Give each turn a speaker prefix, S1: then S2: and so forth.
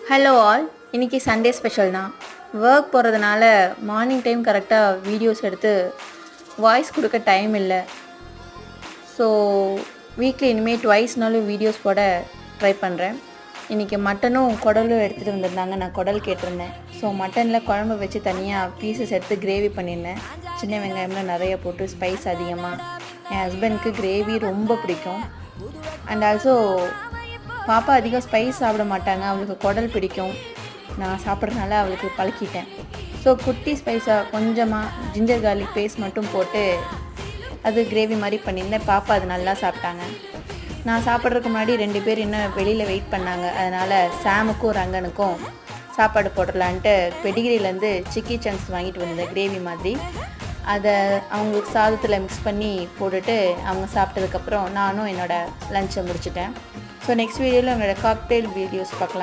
S1: Hello all, இன்றைக்கி Sunday special தான். Work போகிறதுனால மார்னிங் டைம் கரெக்டாக வீடியோஸ் எடுத்து வாய்ஸ் கொடுக்க டைம் இல்லை. ஸோ வீக்லி இனிமேல் ட்வைஸ்னாலும் வீடியோஸ் போட ட்ரை பண்ணுறேன். இன்றைக்கி மட்டனும் குடலும் எடுத்துகிட்டு வந்திருந்தாங்க. நான் குடல் கேட்டிருந்தேன். ஸோ மட்டனில் குழம்பு வச்சு தனியாக பீசஸ் எடுத்து கிரேவி பண்ணியிருந்தேன். சின்ன வெங்காயம்லாம் நிறைய போட்டு ஸ்பைஸ் அதிகமாக. என் ஹஸ்பண்ட்க்கு கிரேவி ரொம்ப பிடிக்கும். அண்ட் ஆல்சோ பாப்பா அதிகம் ஸ்பைஸ் சாப்பிட மாட்டாங்க. அவளுக்கு குடல் பிடிக்கும். நான் சாப்பிட்றதுனால அவளுக்கு பழக்கிட்டேன். ஸோ குட்டி ஸ்பைஸாக கொஞ்சமாக ஜிஞ்சர் கார்லிக் பேஸ்ட் மட்டும் போட்டு அது கிரேவி மாதிரி பண்ணியிருந்தேன். பாப்பா அது நல்லா சாப்பிட்டாங்க. நான் சாப்பிட்றதுக்கு முன்னாடி 2 பேர் இன்னும் வெளியில் வெயிட் பண்ணாங்க. அதனால் சாமுக்கும் ரங்கனுக்கும் சாப்பாடு போடலான்ட்டு பெடிகிரிலேருந்து சிக்கி சங்க்ஸ் வாங்கிட்டு வந்தேன் கிரேவி மாதிரி. அதை அவங்களுக்கு சாதத்தில் மிக்ஸ் பண்ணி போட்டுட்டு அவங்க சாப்பிட்டதுக்கப்புறம் நானும் என்னோடய லஞ்சை முடிச்சிட்டேன். ஸோ நெக்ஸ்ட் வீடியோவில் என்னோடய காக்டெயில் வீடியோஸ் பார்க்கலாம்.